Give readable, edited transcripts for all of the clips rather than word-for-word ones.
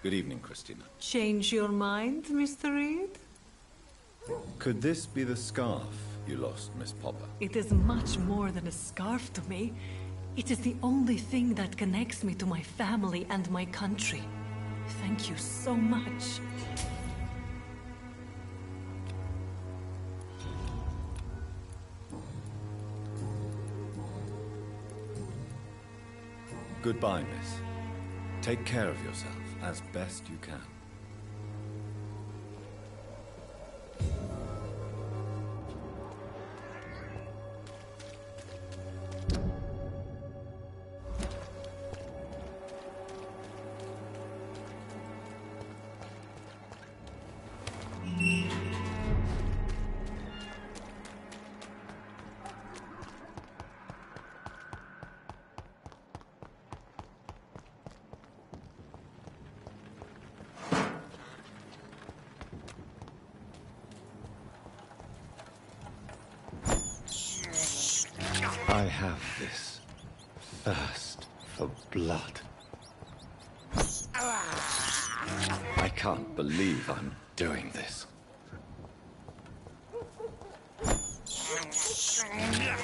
Good evening, Christina. Change your mind, Mr. Reed? Could this be the scarf you lost, Miss Popper? It is much more than a scarf to me. It is the only thing that connects me to my family and my country. Thank you so much. Goodbye, miss. Take care of yourself as best you can. I have this thirst for blood. I can't believe I'm doing this.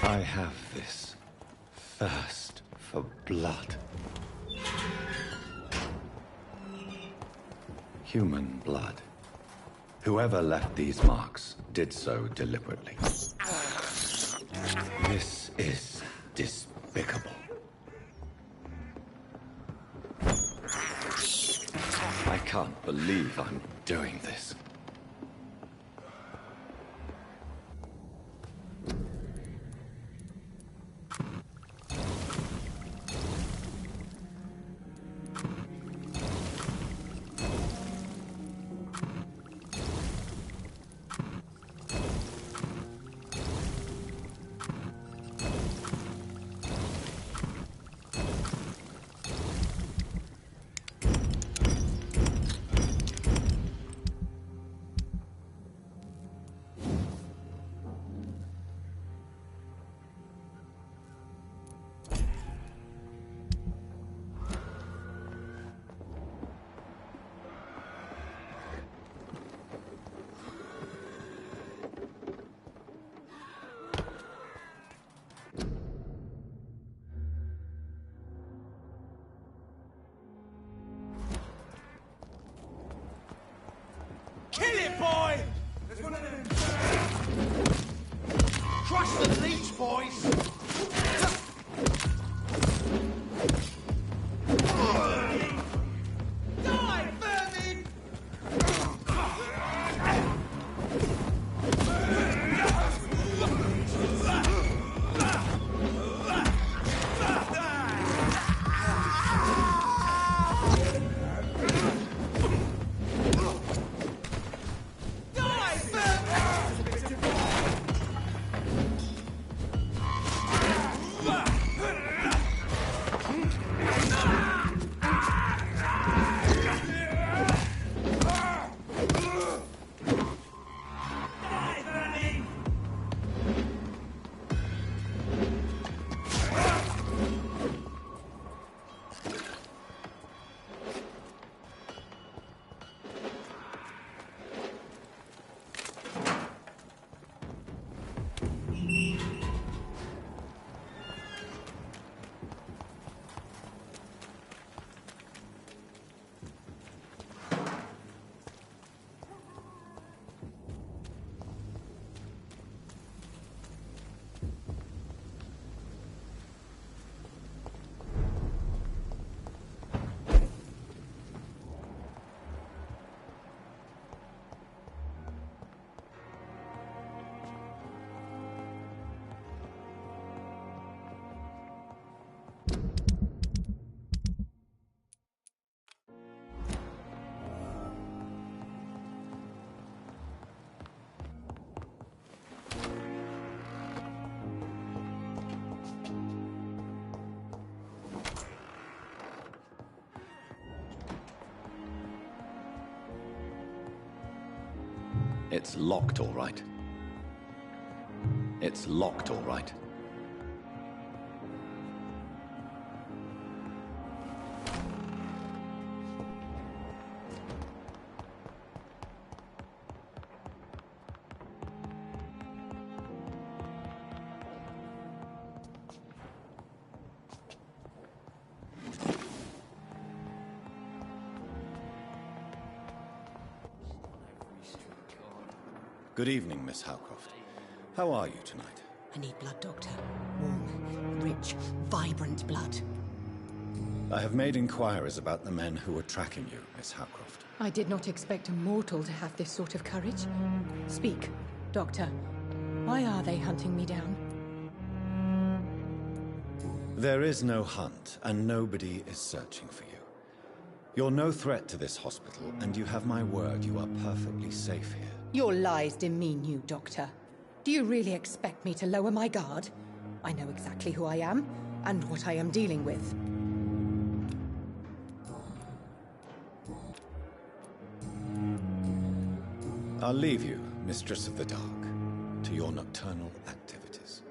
I have this thirst for blood. Human blood. Whoever left these marks did so deliberately. This is despicable. I can't believe I'm doing this. Kill it, boy! There's one of them. Crush the leech, boys! Die, vermin! It's locked, all right. It's locked, all right. Good evening, Miss Howcroft. How are you tonight? I need blood, Doctor. Warm, rich, vibrant blood. I have made inquiries about the men who were tracking you, Miss Howcroft. I did not expect a mortal to have this sort of courage. Speak, Doctor. Why are they hunting me down? There is no hunt, and nobody is searching for you. You're no threat to this hospital, and you have my word you are perfectly safe here. Your lies demean you, Doctor. Do you really expect me to lower my guard? I know exactly who I am, and what I am dealing with. I'll leave you, Mistress of the Dark, to your nocturnal activities.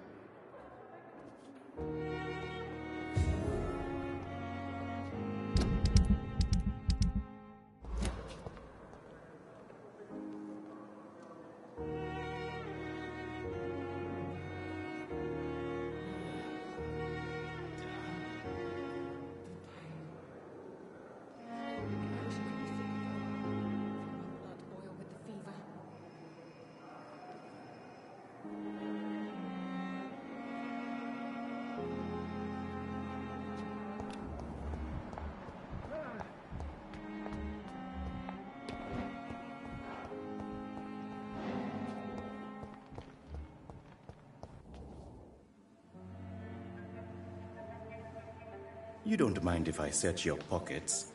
You don't mind if I search your pockets,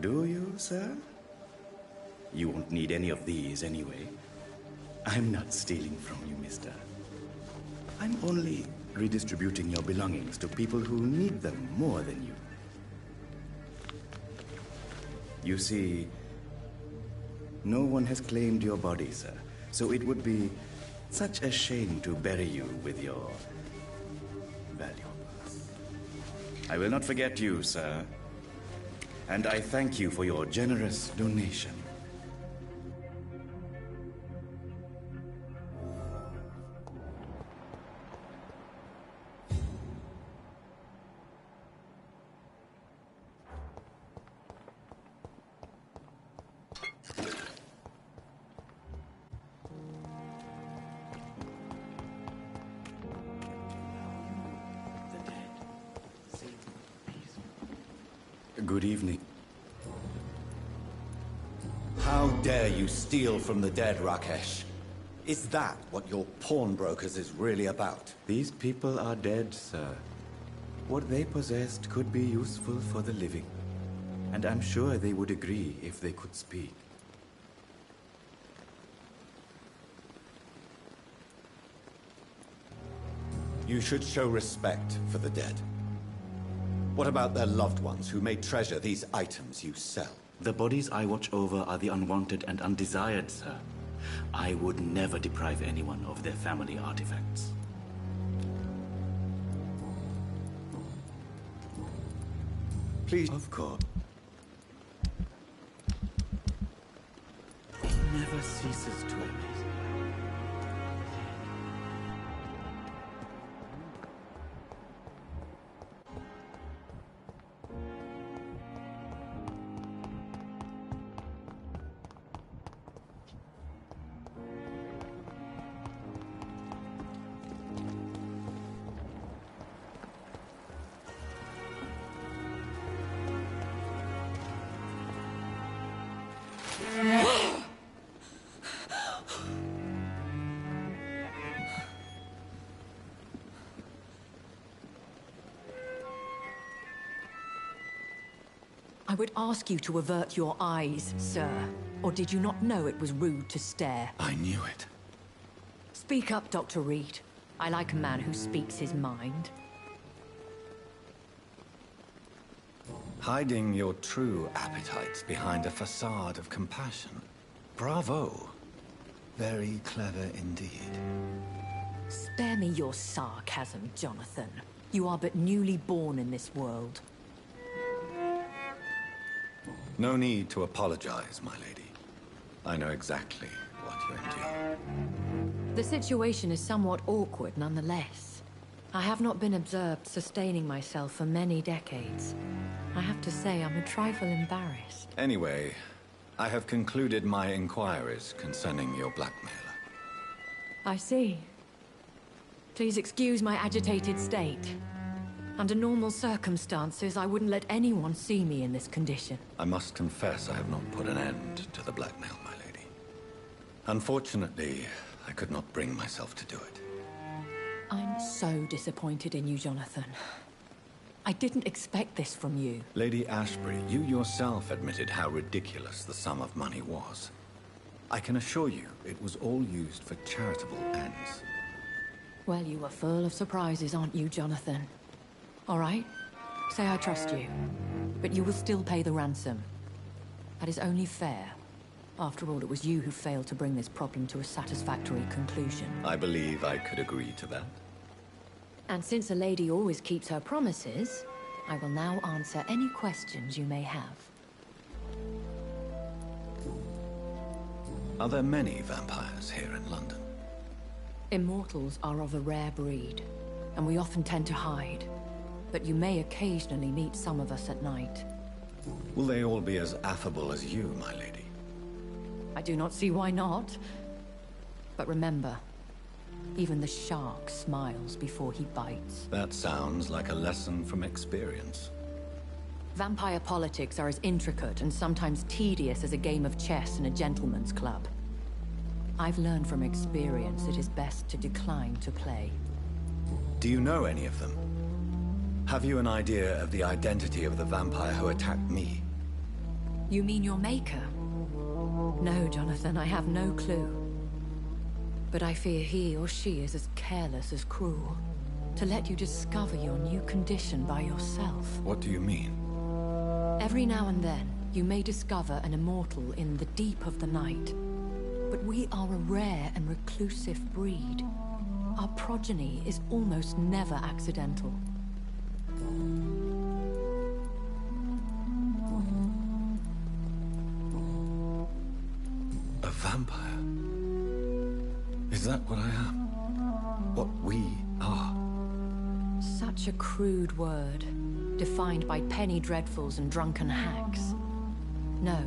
do you, sir? You won't need any of these anyway. I'm not stealing from you, mister. I'm only redistributing your belongings to people who need them more than you. You see, no one has claimed your body, sir, so it would be such a shame to bury you with your valuables. I will not forget you, sir. And I thank you for your generous donation. Good evening. How dare you steal from the dead, Rakesh? Is that what your pawnbrokers is really about? These people are dead, sir. What they possessed could be useful for the living. And I'm sure they would agree if they could speak. You should show respect for the dead. What about their loved ones who may treasure these items you sell? The bodies I watch over are the unwanted and undesired, sir. I would never deprive anyone of their family artifacts. Please. Of course. It never ceases to amaze me. I would ask you to avert your eyes, sir. Or did you not know it was rude to stare? I knew it. Speak up, Dr. Reed. I like a man who speaks his mind. Hiding your true appetites behind a facade of compassion. Bravo. Very clever indeed. Spare me your sarcasm, Jonathan. You are but newly born in this world. No need to apologize, my lady. I know exactly what you endure. The situation is somewhat awkward nonetheless. I have not been observed sustaining myself for many decades. I have to say I'm a trifle embarrassed. Anyway, I have concluded my inquiries concerning your blackmailer. I see. Please excuse my agitated state. Under normal circumstances, I wouldn't let anyone see me in this condition. I must confess I have not put an end to the blackmail, my lady. Unfortunately, I could not bring myself to do it. I'm so disappointed in you, Jonathan. I didn't expect this from you. Lady Ashbury, you yourself admitted how ridiculous the sum of money was. I can assure you, it was all used for charitable ends. Well, you were full of surprises, aren't you, Jonathan? All right, say I trust you, but you will still pay the ransom. That is only fair. After all, it was you who failed to bring this problem to a satisfactory conclusion. I believe I could agree to that. And since a lady always keeps her promises, I will now answer any questions you may have. Are there many vampires here in London? Immortals are of a rare breed, and we often tend to hide. But you may occasionally meet some of us at night. Will they all be as affable as you, my lady? I do not see why not. But remember, even the shark smiles before he bites. That sounds like a lesson from experience. Vampire politics are as intricate and sometimes tedious as a game of chess in a gentleman's club. I've learned from experience it is best to decline to play. Do you know any of them? Have you an idea of the identity of the vampire who attacked me? You mean your maker? No, Jonathan, I have no clue. But I fear he or she is as careless as cruel. To let you discover your new condition by yourself. What do you mean? Every now and then, you may discover an immortal in the deep of the night. But we are a rare and reclusive breed. Our progeny is almost never accidental. A vampire? Is that what I am? What we are? Such a crude word, defined by penny dreadfuls and drunken hacks. No.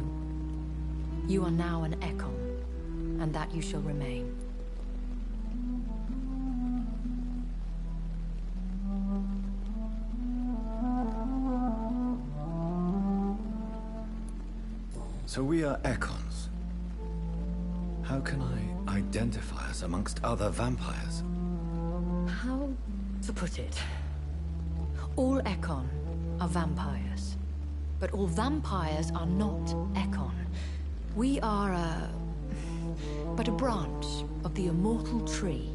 You are now an Ekon, and that you shall remain. So we are Ekons. How can I identify us amongst other vampires? How to put it? All Ekon are vampires. But all vampires are not Ekon. We are but a branch of the immortal tree.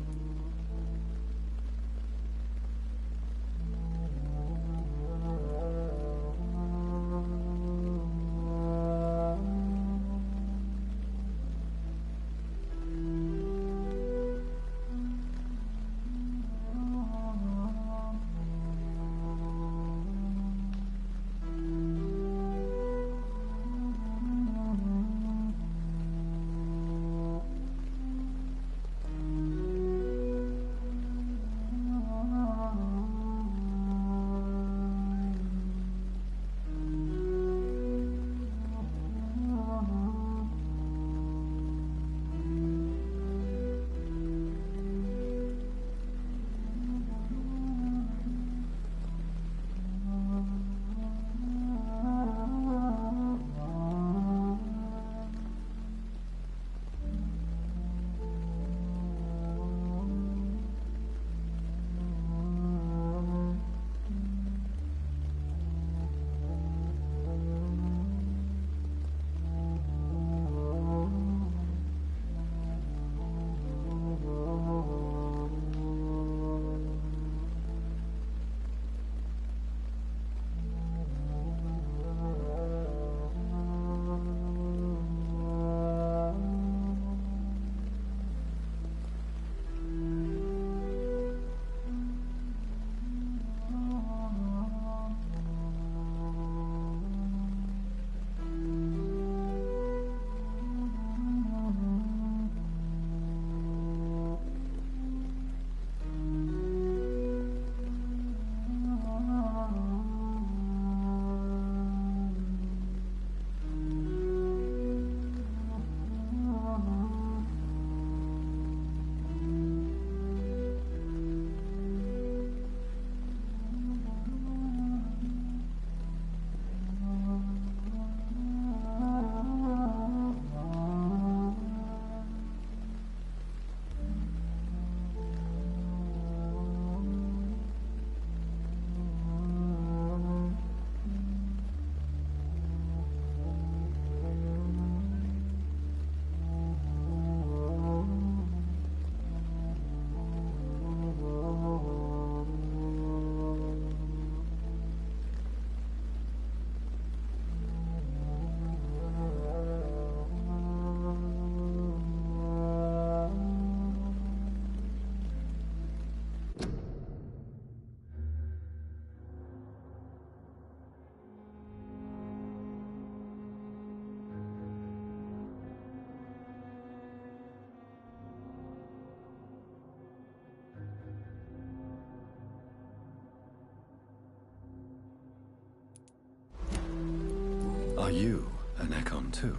Are you an Ekon too?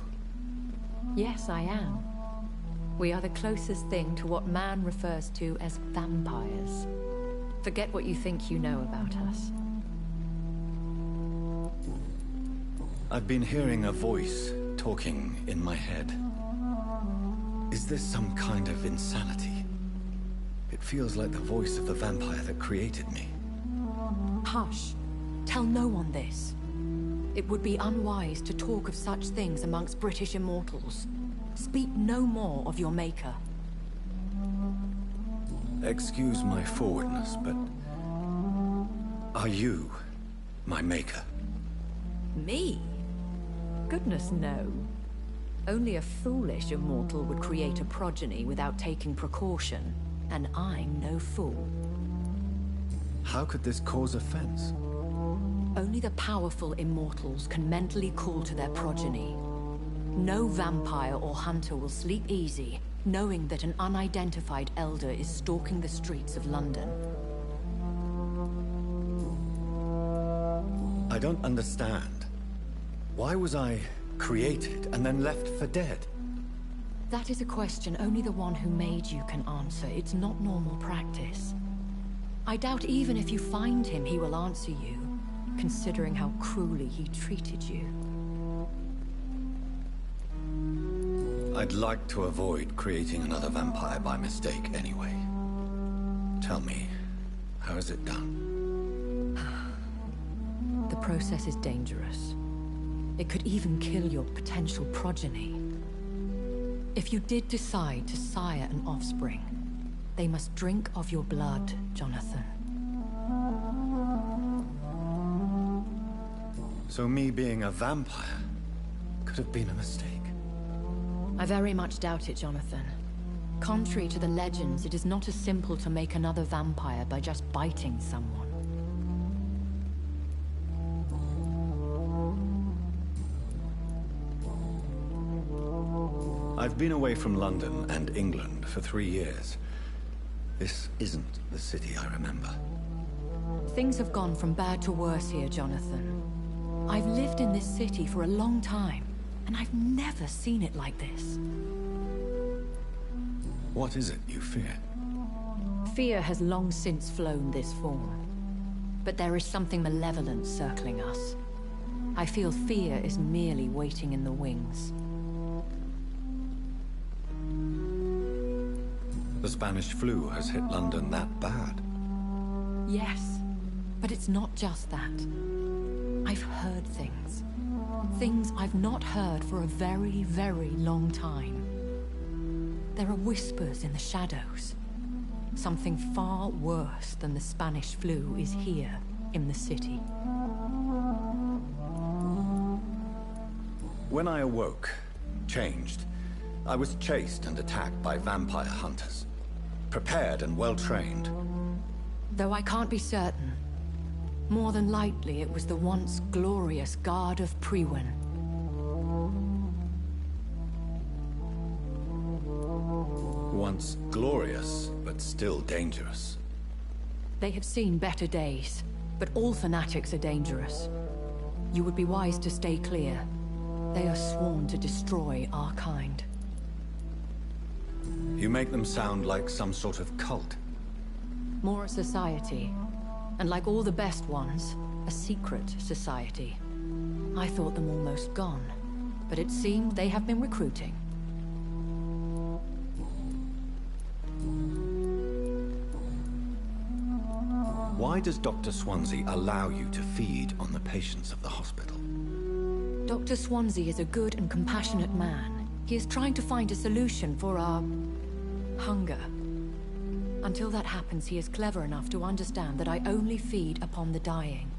Yes, I am. We are the closest thing to what man refers to as vampires. Forget what you think you know about us. I've been hearing a voice talking in my head. Is this some kind of insanity? It feels like the voice of the vampire that created me. Hush. Tell no one this. It would be unwise to talk of such things amongst British immortals. Speak no more of your maker. Excuse my forwardness, but... are you my maker? Me? Goodness, no. Only a foolish immortal would create a progeny without taking precaution, and I'm no fool. How could this cause offense? Only the powerful immortals can mentally call to their progeny. No vampire or hunter will sleep easy, knowing that an unidentified elder is stalking the streets of London. I don't understand. Why was I created and then left for dead? That is a question only the one who made you can answer. It's not normal practice. I doubt even if you find him, he will answer you, considering how cruelly he treated you. I'd like to avoid creating another vampire by mistake anyway. Tell me, how is it done? The process is dangerous. It could even kill your potential progeny. If you did decide to sire an offspring, they must drink of your blood, Jonathan. So me being a vampire could have been a mistake. I very much doubt it, Jonathan. Contrary to the legends, it is not as simple to make another vampire by just biting someone. I've been away from London and England for 3 years. This isn't the city I remember. Things have gone from bad to worse here, Jonathan. I've lived in this city for a long time, and I've never seen it like this. What is it you fear? Fear has long since flown this form. But there is something malevolent circling us. I feel fear is merely waiting in the wings. The Spanish flu has hit London that bad. Yes, but it's not just that. I've heard things. Things I've not heard for a very, very long time. There are whispers in the shadows. Something far worse than the Spanish flu is here in the city. When I awoke, changed, I was chased and attacked by vampire hunters. Prepared and well-trained. Though I can't be certain. More than likely, it was the once glorious Guard of Priwen. Once glorious, but still dangerous. They have seen better days, but all fanatics are dangerous. You would be wise to stay clear. They are sworn to destroy our kind. You make them sound like some sort of cult. More a society. And like all the best ones, a secret society. I thought them almost gone, but it seemed they have been recruiting. Why does Dr. Swansea allow you to feed on the patients of the hospital? Dr. Swansea is a good and compassionate man. He is trying to find a solution for our hunger. Until that happens, he is clever enough to understand that I only feed upon the dying.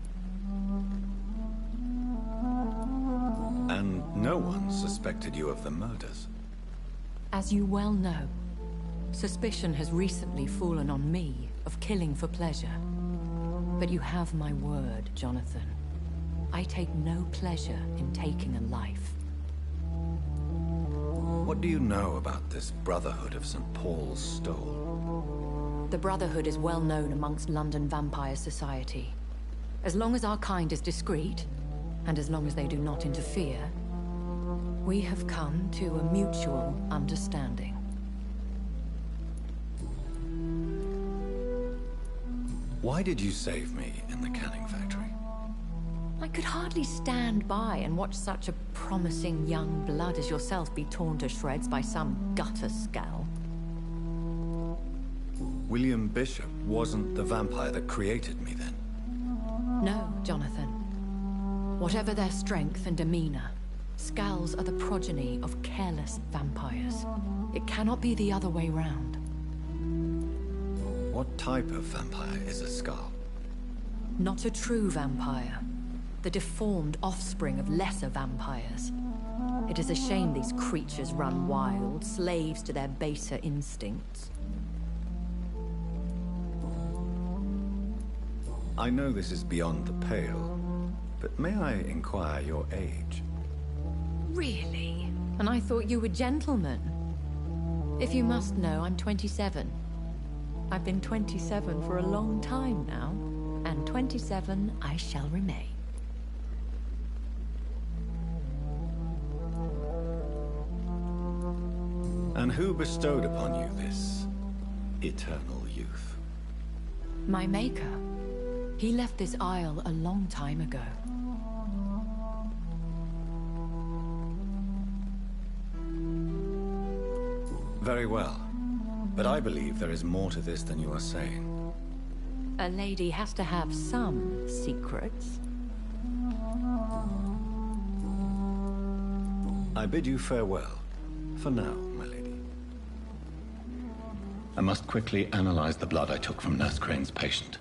And no one suspected you of the murders. As you well know, suspicion has recently fallen on me of killing for pleasure. But you have my word, Jonathan. I take no pleasure in taking a life. What do you know about this Brotherhood of St. Paul's Stole? The Brotherhood is well known amongst London vampire society. As long as our kind is discreet, And as long as they do not interfere, we have come to a mutual understanding. Why did you save me in the canning factory? I could hardly stand by and watch such a promising young blood as yourself be torn to shreds by some gutter scowl. William Bishop wasn't the vampire that created me then? No, Jonathan. Whatever their strength and demeanor, Scowls are the progeny of careless vampires. It cannot be the other way round. What type of vampire is a Scowl? Not a true vampire. The deformed offspring of lesser vampires. It is a shame these creatures run wild, slaves to their baser instincts. I know this is beyond the pale, but may I inquire your age? Really? And I thought you were gentlemen. If you must know, I'm 27. I've been 27 for a long time now, and 27 I shall remain. And who bestowed upon you this eternal youth? My maker. He left this isle a long time ago. Very well. But I believe there is more to this than you are saying. A lady has to have some secrets. I bid you farewell. For now, my lady. I must quickly analyze the blood I took from Nurse Crane's patient.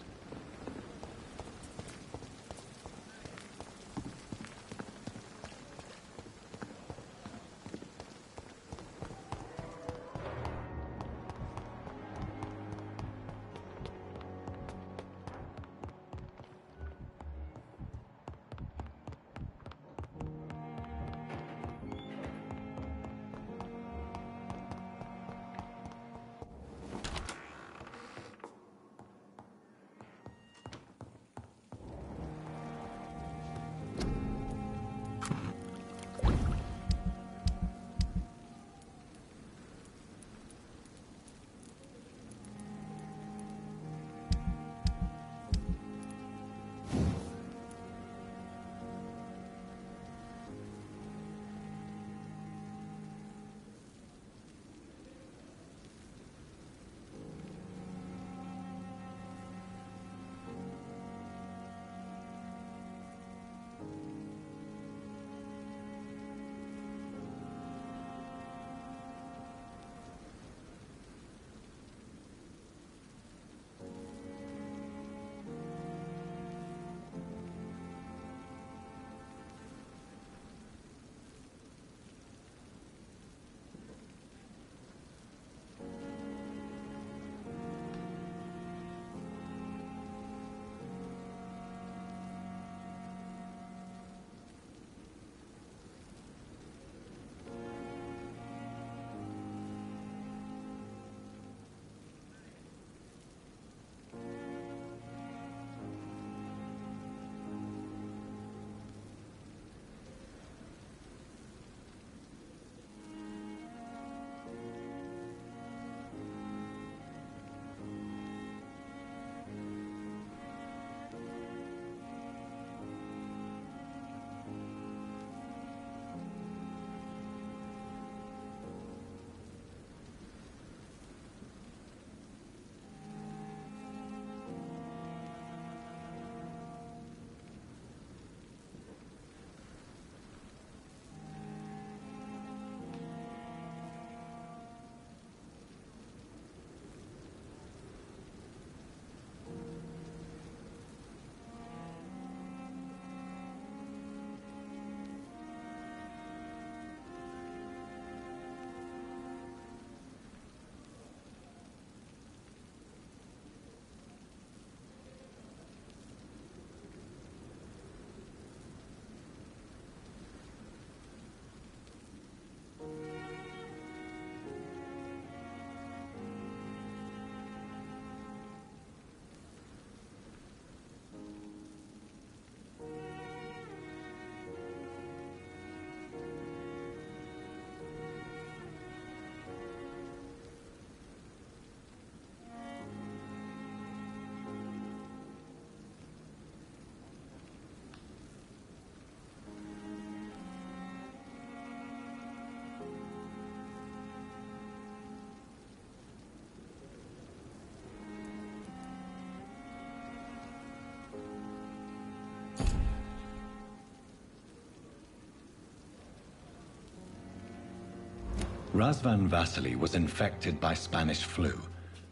Razvan Vasily was infected by Spanish flu,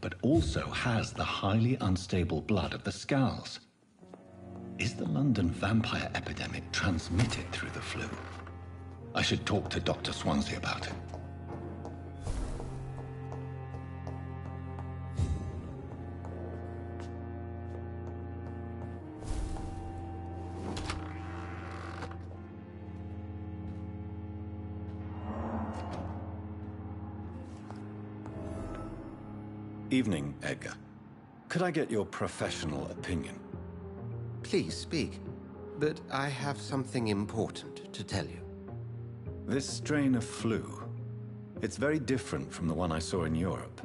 but also has the highly unstable blood of the Scows. Is the London vampire epidemic transmitted through the flu? I should talk to Dr. Swansea about it. Evening, Edgar. Could I get your professional opinion? Please speak, but I have something important to tell you. This strain of flu, it's very different from the one I saw in Europe.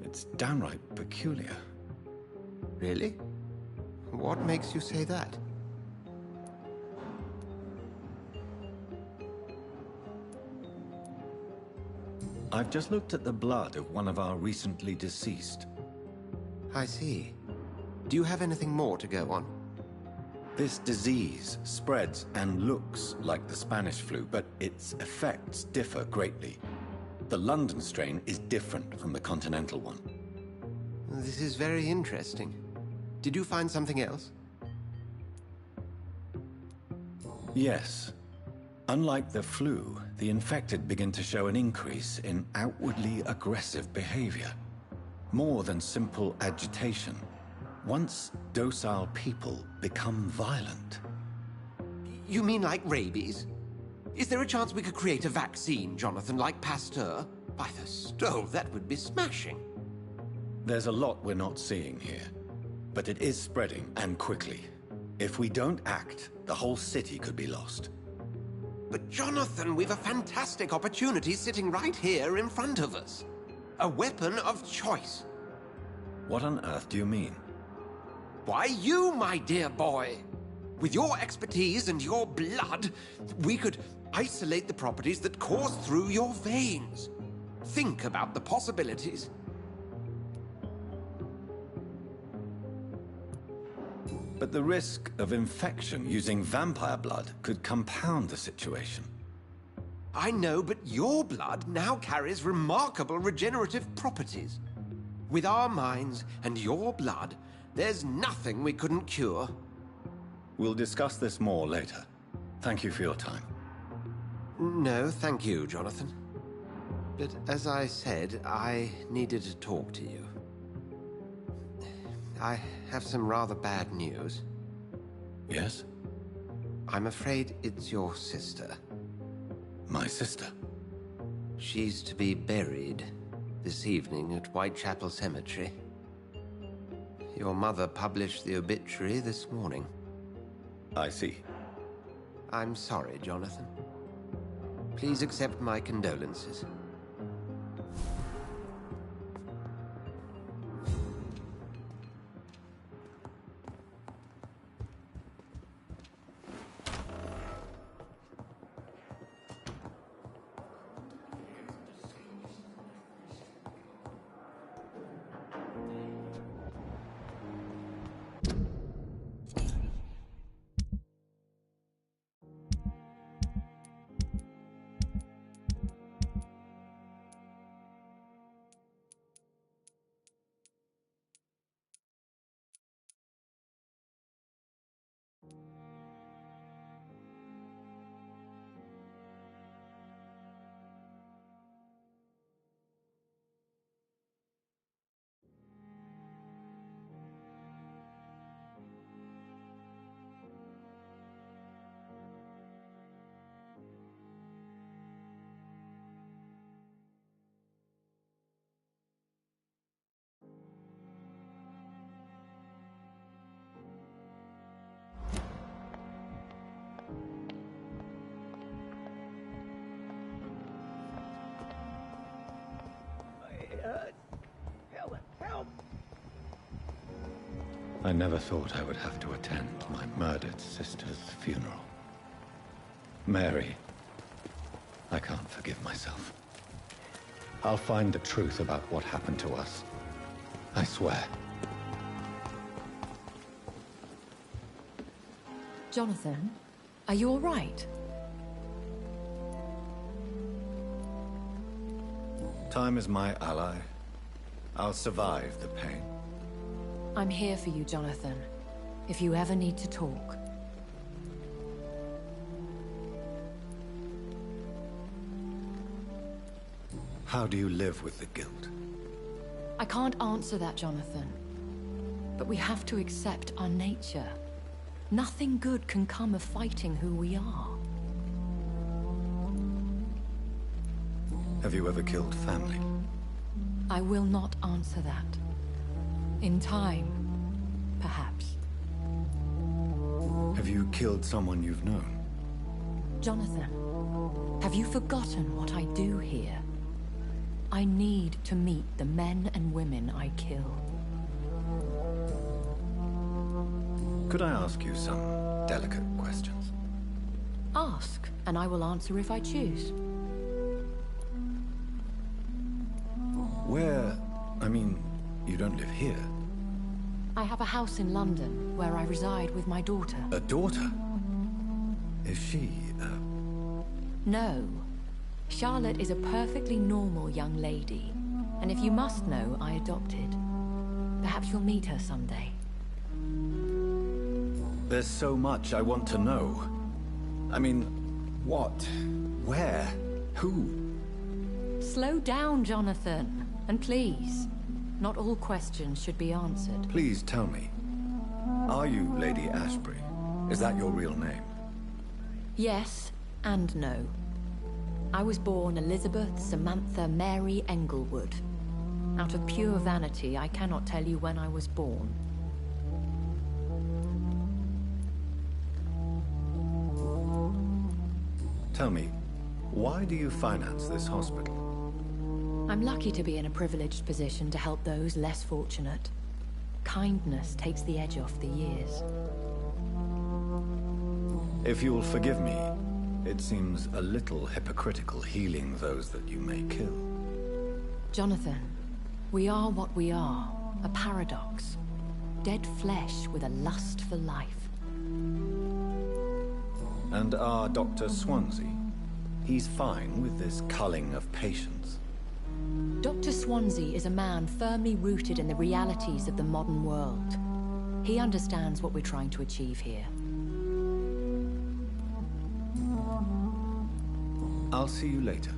It's downright peculiar. Really? What makes you say that? I've just looked at the blood of one of our recently deceased. I see. Do you have anything more to go on? This disease spreads and looks like the Spanish flu, but its effects differ greatly. The London strain is different from the continental one. This is very interesting. Did you find something else? Yes. Unlike the flu, the infected begin to show an increase in outwardly aggressive behavior. More than simple agitation. Once docile people become violent. You mean like rabies? Is there a chance we could create a vaccine, Jonathan, like Pasteur? By the stove, that would be smashing. There's a lot we're not seeing here. But it is spreading, and quickly. If we don't act, the whole city could be lost. But Jonathan, we've a fantastic opportunity sitting right here in front of us. A weapon of choice. What on earth do you mean? Why, you, my dear boy. With your expertise and your blood, we could isolate the properties that course through your veins. Think about the possibilities. But the risk of infection using vampire blood could compound the situation. I know, but your blood now carries remarkable regenerative properties. With our minds and your blood, there's nothing we couldn't cure. We'll discuss this more later. Thank you for your time. No, thank you, Jonathan. But as I said, I needed to talk to you. I have some rather bad news. Yes? I'm afraid it's your sister. My sister? She's to be buried this evening at Whitechapel Cemetery. Your mother published the obituary this morning. I see. I'm sorry, Jonathan. Please accept my condolences. I never thought I would have to attend my murdered sister's funeral. Mary, I can't forgive myself. I'll find the truth about what happened to us. I swear. Jonathan, are you all right? Time is my ally. I'll survive the pain. I'm here for you, Jonathan. If you ever need to talk. How do you live with the guilt? I can't answer that, Jonathan. But we have to accept our nature. Nothing good can come of fighting who we are. Have you ever killed family? I will not answer that. In time, perhaps. Have you killed someone you've known? Jonathan, have you forgotten what I do here? I need to meet the men and women I kill. Could I ask you some delicate questions? Ask, and I will answer if I choose. I mean, you don't live here. I have a house in London, where I reside with my daughter. A daughter? Is she, No. Charlotte is a perfectly normal young lady. And if you must know, I adopted. Perhaps you'll meet her someday. There's so much I want to know. I mean, what? Where? Who? Slow down, Jonathan. And please, not all questions should be answered. Please tell me. Are you Lady Ashbury? Is that your real name? Yes and no. I was born Elizabeth Samantha Mary Englewood. Out of pure vanity, I cannot tell you when I was born. Tell me, why do you finance this hospital? I'm lucky to be in a privileged position to help those less fortunate. Kindness takes the edge off the years. If you'll forgive me, it seems a little hypocritical healing those that you may kill. Jonathan, we are what we are, a paradox. Dead flesh with a lust for life. And our Dr. Swansea? He's fine with this culling of patients. Dr. Swansea is a man firmly rooted in the realities of the modern world. He understands what we're trying to achieve here. I'll see you later.